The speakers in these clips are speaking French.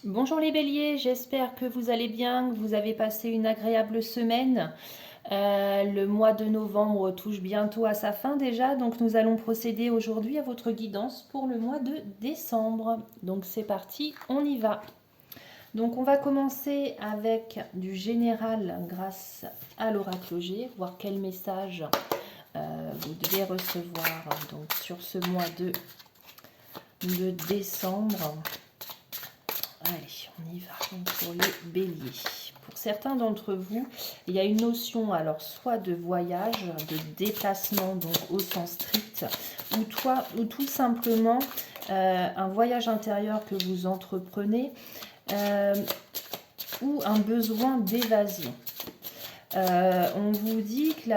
Bonjour les béliers, j'espère que vous allez bien, que vous avez passé une agréable semaine. Le mois de novembre touche bientôt à sa fin déjà, donc nous allons procéder aujourd'hui à votre guidance pour le mois de décembre. Donc c'est parti, on y va. Donc on va commencer avec du général grâce à l'oracloger, voir quel message vous devez recevoir donc, sur ce mois de décembre. Allez, on y va. Donc pour les béliers. Pour certains d'entre vous, il y a une notion, alors soit de voyage, de déplacement, donc au sens strict, ou tout simplement un voyage intérieur que vous entreprenez, ou un besoin d'évasion. On vous dit que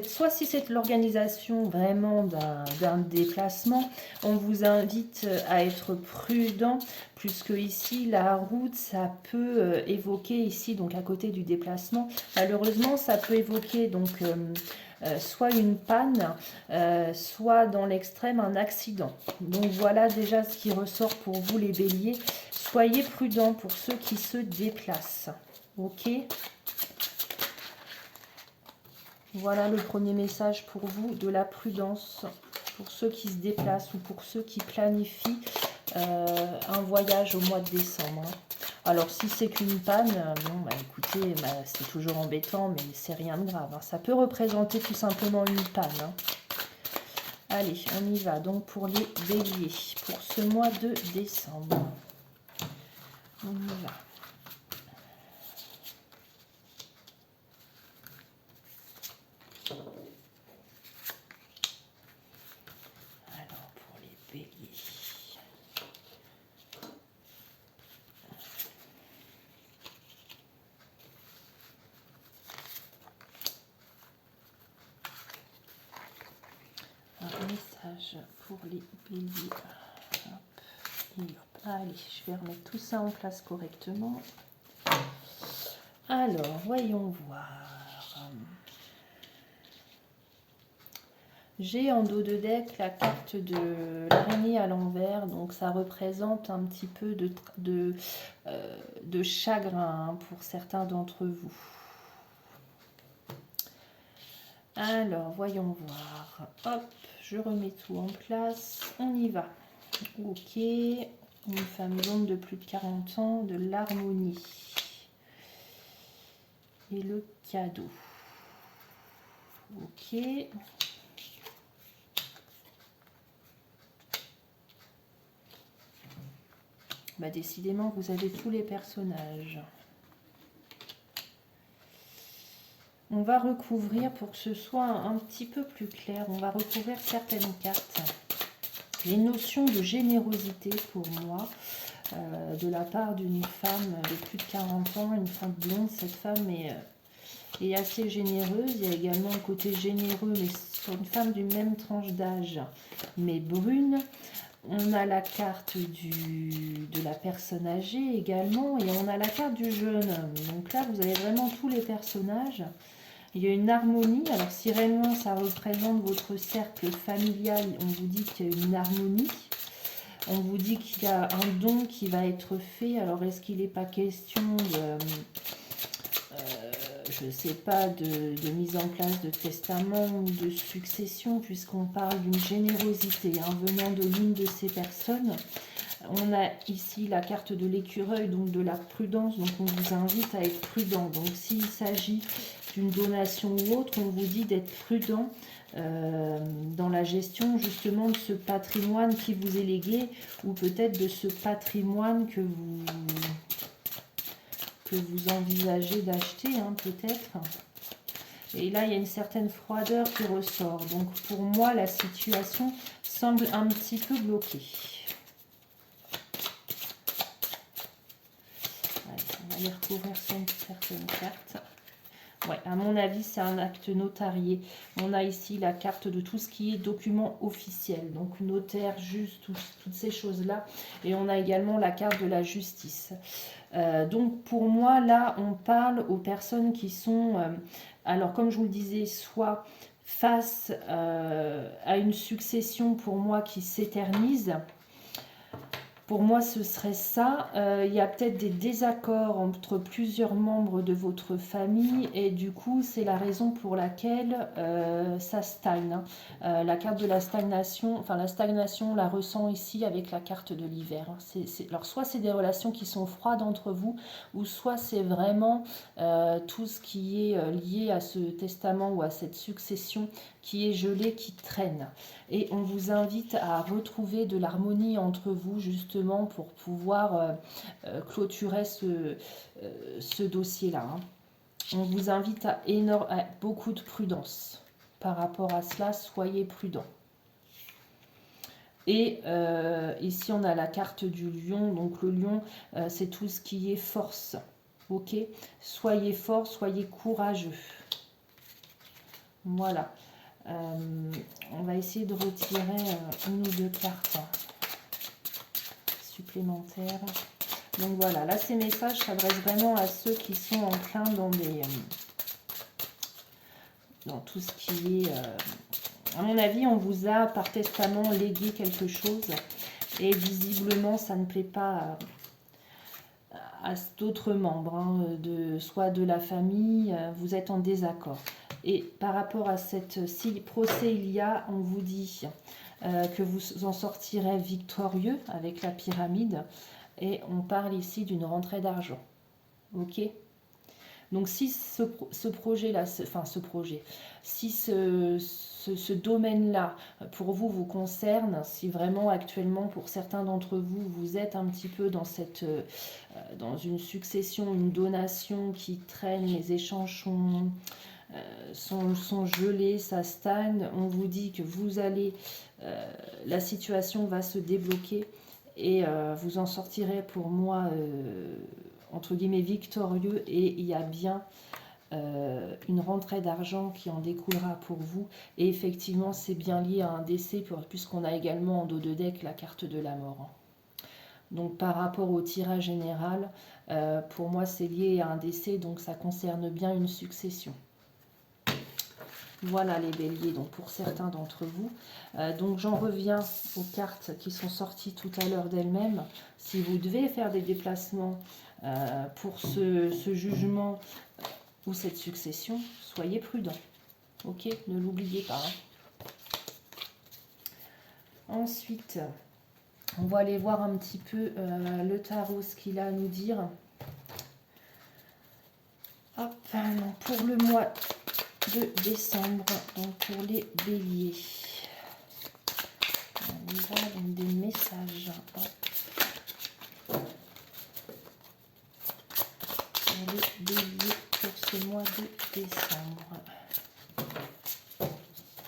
soit si c'est l'organisation vraiment d'un déplacement, on vous invite à être prudent, puisque ici la route, ça peut évoquer ici, donc à côté du déplacement, malheureusement ça peut évoquer donc soit une panne, soit dans l'extrême un accident. Donc voilà déjà ce qui ressort pour vous les béliers. Soyez prudents pour ceux qui se déplacent. Ok ? Voilà le premier message pour vous, de la prudence, pour ceux qui se déplacent ou pour ceux qui planifient un voyage au mois de décembre. Alors si c'est qu'une panne, bon bah écoutez, c'est toujours embêtant, mais c'est rien de grave. Ça peut représenter tout simplement une panne. Allez, on y va donc pour les béliers, pour ce mois de décembre. On y va. Alors pour les béliers. Un message pour les béliers. Hop, et hop. Allez, je vais remettre tout ça en place correctement. Alors, voyons voir. J'ai en dos de deck la carte de l'araignée à l'envers, donc ça représente un petit peu de chagrin pour certains d'entre vous. Alors, voyons voir. Hop, je remets tout en place. On y va. Ok. Une femme blonde de plus de 40 ans, de l'harmonie. Et le cadeau. Ok. Bah, décidément, vous avez tous les personnages. On va recouvrir, pour que ce soit un petit peu plus clair, on va recouvrir certaines cartes. J'ai une notion de générosité pour moi, de la part d'une femme de plus de 40 ans, une femme blonde. Cette femme est assez généreuse. Il y a également un côté généreux, mais sur une femme d'une même tranche d'âge, mais brune. On a la carte de la personne âgée également, et on a la carte du jeune homme. Donc là, vous avez vraiment tous les personnages. Il y a une harmonie. Alors si réellement ça représente votre cercle familial, on vous dit qu'il y a une harmonie. On vous dit qu'il y a un don qui va être fait. Alors est-ce qu'il n'est pas question je ne sais pas, de mise en place de testament ou de succession, puisqu'on parle d'une générosité venant de l'une de ces personnes. On a ici la carte de l'écureuil, donc de la prudence, donc on vous invite à être prudent. Donc s'il s'agit d'une donation ou autre, on vous dit d'être prudent dans la gestion justement de ce patrimoine qui vous est légué, ou peut-être de ce patrimoine que vous envisagez d'acheter, peut-être. Et là, il y a une certaine froideur qui ressort. Donc pour moi, la situation semble un petit peu bloquée. On va aller recouvrir certaines cartes. Ouais, à mon avis, c'est un acte notarié. On a ici la carte de tout ce qui est document officiel. Donc notaire, juste, toutes ces choses-là. Et on a également la carte de la justice. Donc pour moi, là, on parle aux personnes qui sont, alors comme je vous le disais, soit face à une succession pour moi qui s'éternise, Pour moi, ce serait ça. Il y a peut-être des désaccords entre plusieurs membres de votre famille et du coup, c'est la raison pour laquelle ça stagne, hein. La carte de la stagnation, enfin la stagnation, on la ressent ici avec la carte de l'hiver, hein. Alors, soit c'est des relations qui sont froides entre vous, ou soit c'est vraiment tout ce qui est lié à ce testament ou à cette succession qui est gelé, qui traîne. Et on vous invite à retrouver de l'harmonie entre vous justement pour pouvoir clôturer ce dossier-là, hein. On vous invite à beaucoup de prudence par rapport à cela, soyez prudents. Et ici on a la carte du lion, donc le lion c'est tout ce qui est force, ok? Soyez forts, soyez courageux. Voilà. On va essayer de retirer une ou deux cartes supplémentaires. Donc voilà, là ces messages s'adressent vraiment à ceux qui sont enclins dans tout ce qui est... à mon avis, on vous a par testament légué quelque chose et visiblement ça ne plaît pas à d'autres membres, hein, soit de la famille, vous êtes en désaccord. Et par rapport à cette procès il y a, on vous dit que vous en sortirez victorieux avec la pyramide. Et on parle ici d'une rentrée d'argent. Ok? Donc si ce projet-là, si ce domaine-là pour vous vous concerne, si vraiment actuellement pour certains d'entre vous, vous êtes un petit peu dans une succession, une donation qui traîne, les échanges sont gelés, ça stagne, on vous dit que la situation va se débloquer et vous en sortirez pour moi entre guillemets victorieux, et il y a bien une rentrée d'argent qui en découlera pour vous, et effectivement c'est bien lié à un décès puisqu'on a également en dos de deck la carte de la mort. Donc par rapport au tirage général, pour moi c'est lié à un décès, donc ça concerne bien une succession. Voilà les béliers, donc pour certains d'entre vous. Donc j'en reviens aux cartes qui sont sorties tout à l'heure d'elles-mêmes. Si vous devez faire des déplacements pour ce jugement ou cette succession, soyez prudents. Ok, ne l'oubliez pas, hein. Ensuite, on va aller voir un petit peu le tarot, ce qu'il a à nous dire. Hop, pour le mois de décembre, donc pour les béliers. On y va, donc des messages. Hop. Pour les béliers pour ce mois de décembre.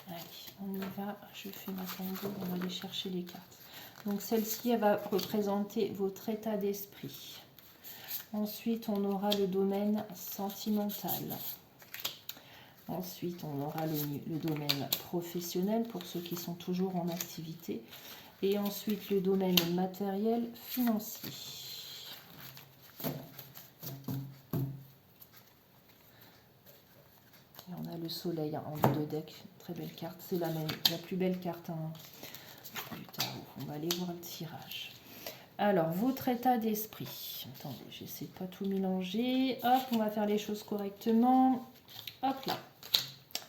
Allez, on y va. Je fais ma tambour, on va aller chercher les cartes. Donc celle-ci, elle va représenter votre état d'esprit. Ensuite, on aura le domaine sentimental. Ensuite, on aura le domaine professionnel pour ceux qui sont toujours en activité. Et ensuite, le domaine matériel financier. Et on a le soleil en haut de deck. Très belle carte. C'est la plus belle carte du tarot. On va aller voir le tirage. Alors, votre état d'esprit. Attendez, j'essaie de pas tout mélanger. Hop, on va faire les choses correctement. Hop là.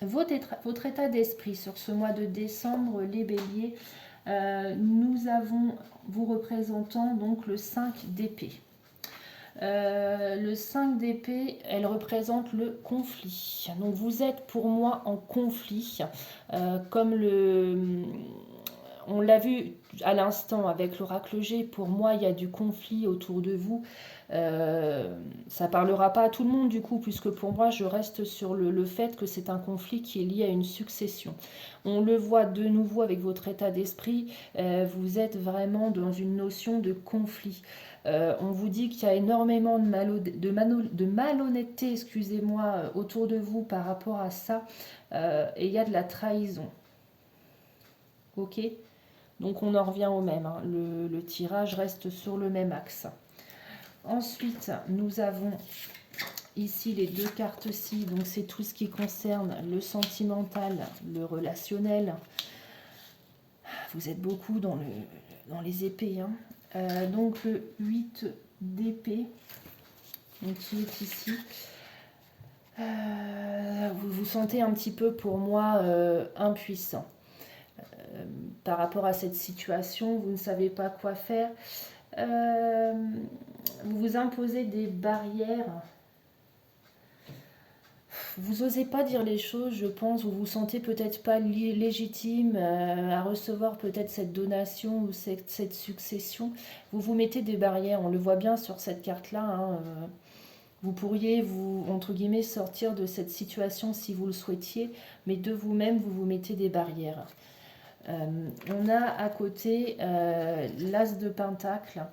Votre état d'esprit sur ce mois de décembre, les béliers, nous avons vous représentant donc le 5 d'épée. Le 5 d'épée, elle représente le conflit. Donc vous êtes pour moi en conflit, comme on l'a vu à l'instant avec l'oracle G. Pour moi, il y a du conflit autour de vous. Ça parlera pas à tout le monde du coup, puisque pour moi je reste sur le fait que c'est un conflit qui est lié à une succession. On le voit de nouveau avec votre état d'esprit, vous êtes vraiment dans une notion de conflit. On vous dit qu'il y a énormément de malhonnêteté, excusez-moi, autour de vous par rapport à ça, et il y a de la trahison. Ok, donc on en revient au même, hein. Le tirage reste sur le même axe. Ensuite, nous avons ici les deux cartes-ci, donc c'est tout ce qui concerne le sentimental, le relationnel. Vous êtes beaucoup dans les épées, hein. Donc le 8 d'épée qui est ici. Vous vous sentez un petit peu, pour moi, impuissant. Par rapport à cette situation, vous ne savez pas quoi faire. Vous vous imposez des barrières. Vous n'osez pas dire les choses, je pense. Vous vous sentez peut-être pas légitime à recevoir peut-être cette donation ou cette succession. Vous vous mettez des barrières. On le voit bien sur cette carte-là. Hein. Vous pourriez, vous, entre guillemets, sortir de cette situation si vous le souhaitiez, mais de vous-même, vous vous mettez des barrières. On a à côté l'As de Pentacle.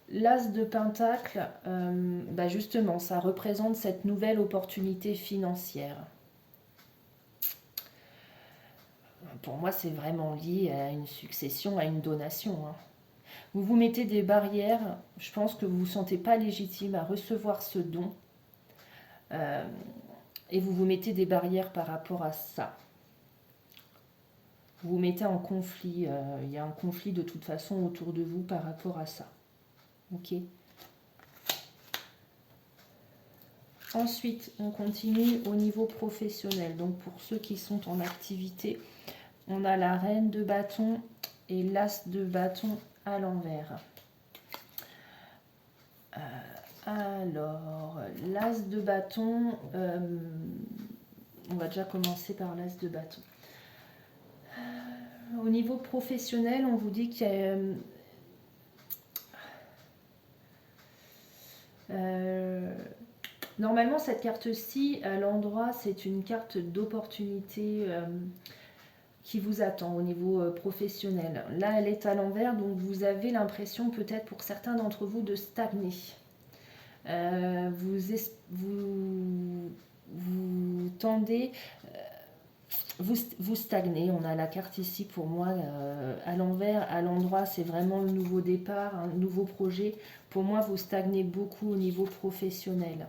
L'As de Pentacle, justement, ça représente cette nouvelle opportunité financière. Pour moi, c'est vraiment lié à une succession, à une donation. Hein. Vous vous mettez des barrières, je pense que vous ne vous sentez pas légitime à recevoir ce don. Et vous vous mettez des barrières par rapport à ça. Vous vous mettez en conflit. Il y a un conflit de toute façon autour de vous par rapport à ça. Ok. Ensuite, on continue au niveau professionnel. Donc pour ceux qui sont en activité, on a la reine de bâton et l'as de bâton à l'envers. Alors, l'as de bâton, on va déjà commencer par l'as de bâton. Au niveau professionnel, on vous dit qu'il y a... normalement, cette carte-ci, à l'endroit, c'est une carte d'opportunité qui vous attend au niveau professionnel. Là, elle est à l'envers, donc vous avez l'impression, peut-être pour certains d'entre vous, de stagner. Vous tendez... Vous stagnez, on a la carte ici pour moi à l'envers, à l'endroit c'est vraiment le nouveau départ, un nouveau projet. Pour moi vous stagnez beaucoup au niveau professionnel,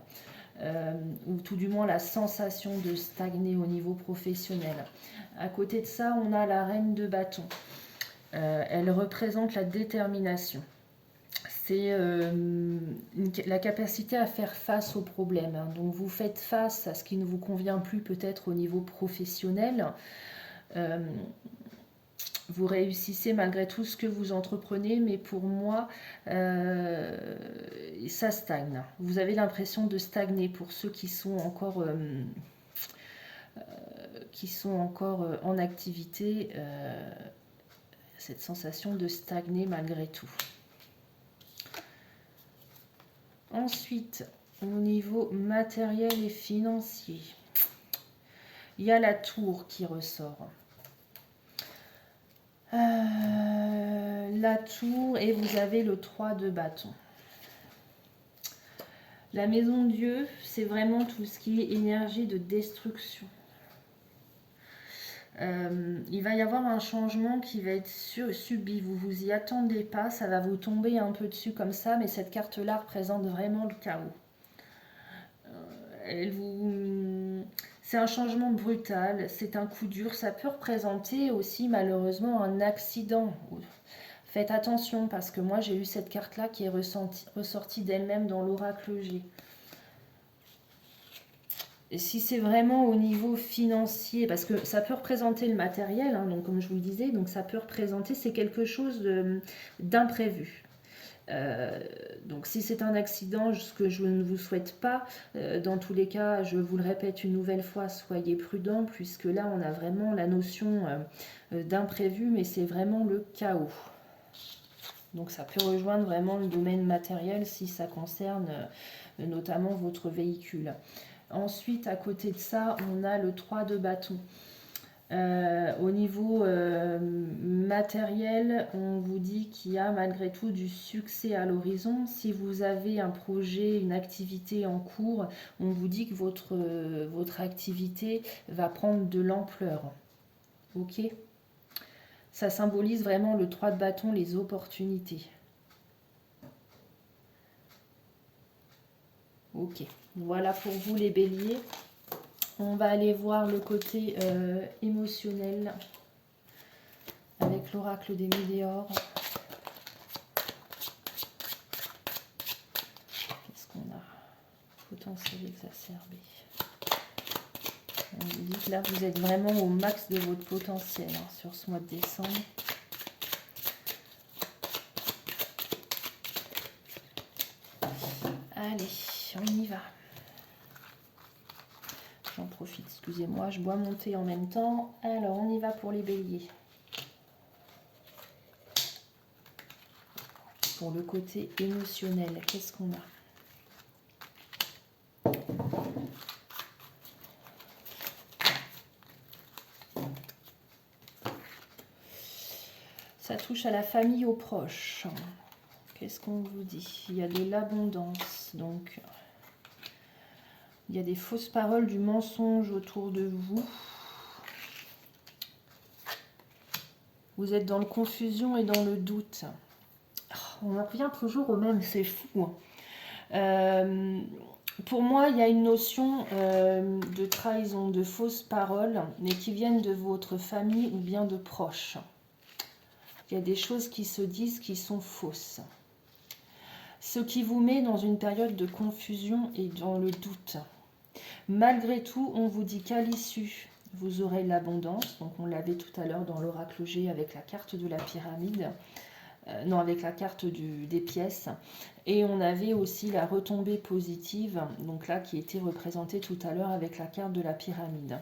ou tout du moins la sensation de stagner au niveau professionnel. À côté de ça on a la reine de bâton, elle représente la détermination. C'est la capacité à faire face aux problèmes. Hein. Donc vous faites face à ce qui ne vous convient plus peut-être au niveau professionnel. Vous réussissez malgré tout ce que vous entreprenez, mais pour moi, ça stagne. Vous avez l'impression de stagner pour ceux qui sont encore en activité. Cette sensation de stagner malgré tout. Ensuite, au niveau matériel et financier, il y a la tour qui ressort. La tour et vous avez le 3 de bâton. La maison Dieu, c'est vraiment tout ce qui est énergie de destruction. Il va y avoir un changement qui va être subi, vous vous y attendez pas, ça va vous tomber un peu dessus comme ça, mais cette carte-là représente vraiment le chaos. C'est un changement brutal, c'est un coup dur, ça peut représenter aussi malheureusement un accident. Faites attention parce que moi j'ai eu cette carte-là qui est ressortie d'elle-même dans l'oracle G. Si c'est vraiment au niveau financier, parce que ça peut représenter le matériel, hein, donc comme je vous le disais, donc ça peut représenter, c'est quelque chose d'imprévu. Donc si c'est un accident, ce que je ne vous souhaite pas, dans tous les cas, je vous le répète une nouvelle fois, soyez prudents, puisque là on a vraiment la notion d'imprévu, mais c'est vraiment le chaos. Donc ça peut rejoindre vraiment le domaine matériel si ça concerne notamment votre véhicule. Ensuite, à côté de ça, on a le 3 de bâton. Au niveau matériel, on vous dit qu'il y a malgré tout du succès à l'horizon. Si vous avez un projet, une activité en cours, on vous dit que votre activité va prendre de l'ampleur. Ok ? Ça symbolise vraiment le 3 de bâton, les opportunités. Ok, voilà pour vous les béliers. On va aller voir le côté émotionnel. avec l'oracle des météores. Qu'est-ce qu'on a? Potentiel exacerbé. On vous dit que là, vous êtes vraiment au max de votre potentiel hein, sur ce mois de décembre. Allez, on y va. J'en profite, excusez-moi, je bois mon thé en même temps. Alors, on y va pour les béliers. Pour le côté émotionnel, qu'est-ce qu'on a? Ça touche à la famille, aux proches. Qu'est-ce qu'on vous dit? Il y a de l'abondance, donc il y a des fausses paroles, du mensonge autour de vous. Vous êtes dans la confusion et dans le doute. On en revient toujours au même, c'est fou. Pour moi, il y a une notion de trahison, de fausses paroles, mais qui viennent de votre famille ou bien de proches. Il y a des choses qui se disent qui sont fausses. Ce qui vous met dans une période de confusion et dans le doute. Malgré tout, on vous dit qu'à l'issue, vous aurez l'abondance. Donc on l'avait tout à l'heure dans l'oracle G avec la carte de la pyramide. Non, avec la carte des pièces. Et on avait aussi la retombée positive, donc là qui était représentée tout à l'heure avec la carte de la pyramide.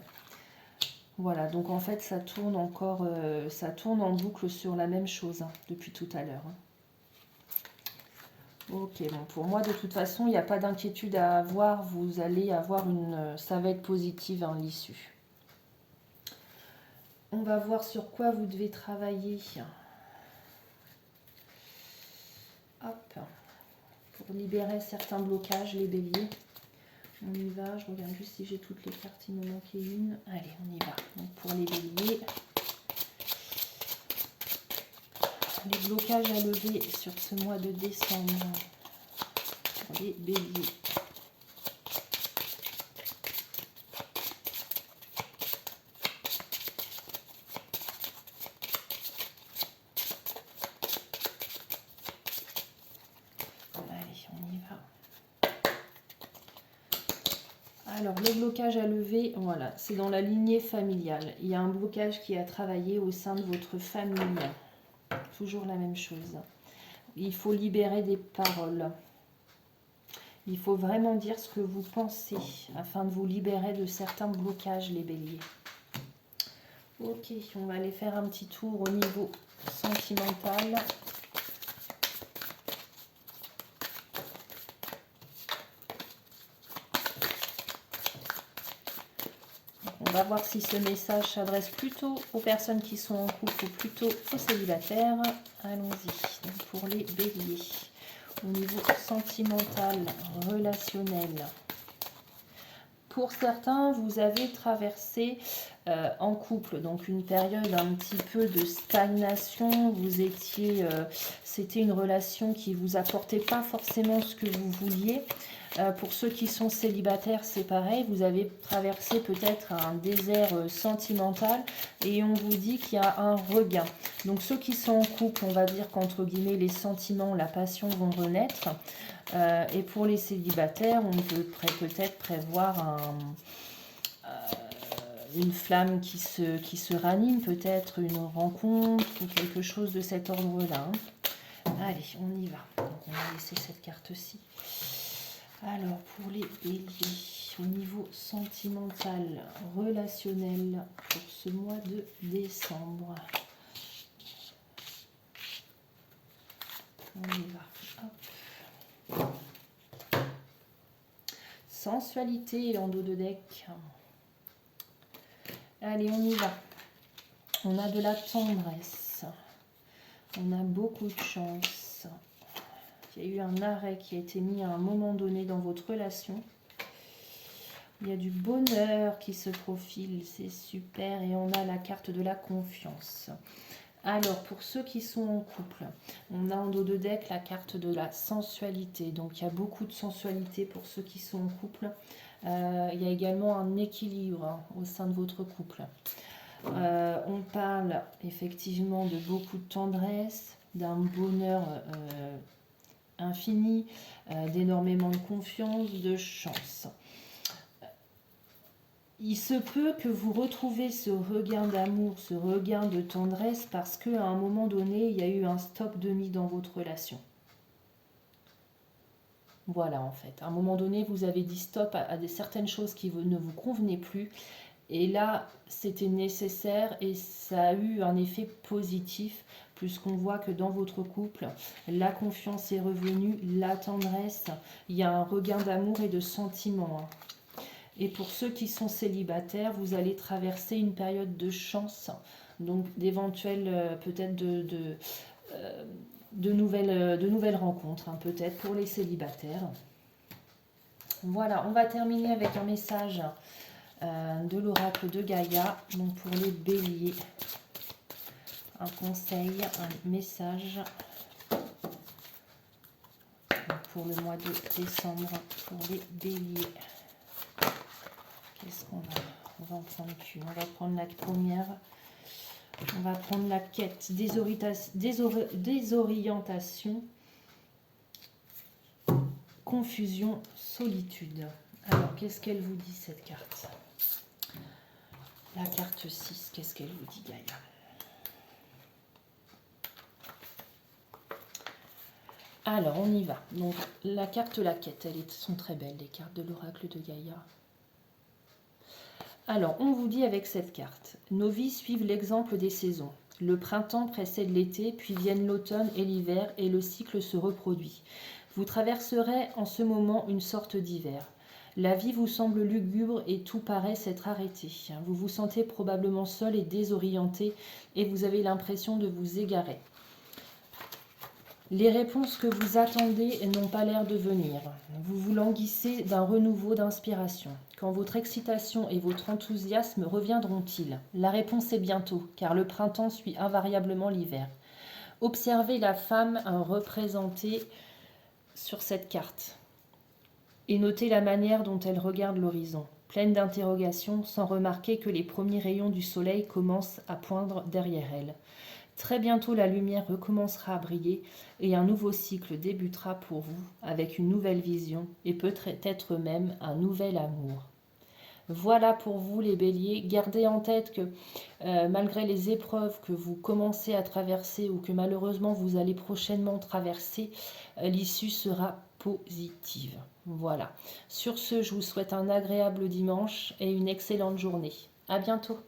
Voilà, donc en fait ça tourne encore, ça tourne en boucle sur la même chose hein, depuis tout à l'heure. Ok, bon pour moi de toute façon il n'y a pas d'inquiétude à avoir, vous allez avoir ça va être positive hein, l'issue. On va voir sur quoi vous devez travailler. Hop, pour libérer certains blocages, les béliers. On y va, je regarde juste si j'ai toutes les cartes, il me manquait une. Allez, on y va. Donc pour les béliers, les blocages à lever sur ce mois de décembre. Pour les béliers. Allez, on y va. Alors, le blocage à lever, voilà, c'est dans la lignée familiale. Il y a un blocage qui a travaillé au sein de votre famille. Toujours la même chose. Il faut libérer des paroles. Il faut vraiment dire ce que vous pensez afin de vous libérer de certains blocages, les béliers. Ok, on va aller faire un petit tour au niveau sentimental. On va voir si ce message s'adresse plutôt aux personnes qui sont en couple ou plutôt aux célibataires. Allons-y. Pour les béliers, au niveau sentimental, relationnel. Pour certains, vous avez traversé en couple, donc une période un petit peu de stagnation. Vous étiez, c'était une relation qui vous apportait pas forcément ce que vous vouliez. Pour ceux qui sont célibataires, c'est pareil. Vous avez traversé peut-être un désert sentimental et on vous dit qu'il y a un regain. Donc ceux qui sont en couple, on va dire qu'entre guillemets les sentiments, la passion vont renaître. Et pour les célibataires, on peut peut-être prévoir une flamme qui se ranime, peut-être une rencontre ou quelque chose de cet ordre-là. Allez, on y va. Donc, on va laisser cette carte-ci. Alors, pour les béliers, au niveau sentimental, relationnel, pour ce mois de décembre. On y va. Hop. Sensualité en dos de deck. Allez, on y va. On a de la tendresse. On a beaucoup de chance. Il y a eu un arrêt qui a été mis à un moment donné dans votre relation. Il y a du bonheur qui se profile, c'est super. Et on a la carte de la confiance. Alors, pour ceux qui sont en couple, on a en dos de deck la carte de la sensualité. Donc, il y a beaucoup de sensualité pour ceux qui sont en couple. Il y a également un équilibre hein, au sein de votre couple. On parle effectivement de beaucoup de tendresse, d'un bonheur infini, d'énormément de confiance, de chance. Il se peut que vous retrouviez ce regain d'amour, ce regain de tendresse parce qu'à un moment donné, il y a eu un stop de mis dans votre relation. Voilà, en fait. À un moment donné, vous avez dit stop à certaines choses qui ne vous convenaient plus. Et là, c'était nécessaire et ça a eu un effet positif, puisqu'on voit que dans votre couple, la confiance est revenue, la tendresse, il y a un regain d'amour et de sentiment. Et pour ceux qui sont célibataires, vous allez traverser une période de chance, donc d'éventuelles, peut-être de nouvelles rencontres, hein, peut-être pour les célibataires. Voilà, on va terminer avec un message de l'oracle de Gaïa, donc pour les béliers. Un conseil, un message pour le mois de décembre pour les béliers. Qu'est-ce qu'on a? On va en prendre qu'une. On va prendre la première. On va prendre la quête, désorientation, confusion, solitude. Alors, qu'est-ce qu'elle vous dit cette carte? La carte 6, qu'est-ce qu'elle vous dit, Gaïa? Alors, on y va. Donc, la carte la quête, elles sont très belles, les cartes de l'oracle de Gaïa. Alors, on vous dit avec cette carte, nos vies suivent l'exemple des saisons. Le printemps précède l'été, puis viennent l'automne et l'hiver, et le cycle se reproduit. Vous traverserez en ce moment une sorte d'hiver. La vie vous semble lugubre et tout paraît s'être arrêté. Vous vous sentez probablement seul et désorienté, et vous avez l'impression de vous égarer. Les réponses que vous attendez n'ont pas l'air de venir. Vous vous languissez d'un renouveau d'inspiration. Quand votre excitation et votre enthousiasme reviendront-ils? La réponse est bientôt, car le printemps suit invariablement l'hiver. Observez la femme représentée sur cette carte et notez la manière dont elle regarde l'horizon, pleine d'interrogations, sans remarquer que les premiers rayons du soleil commencent à poindre derrière elle. Très bientôt, la lumière recommencera à briller et un nouveau cycle débutera pour vous avec une nouvelle vision et peut-être même un nouvel amour. Voilà pour vous les béliers. Gardez en tête que malgré les épreuves que vous commencez à traverser ou que malheureusement vous allez prochainement traverser, l'issue sera positive. Voilà. Sur ce, je vous souhaite un agréable dimanche et une excellente journée. À bientôt.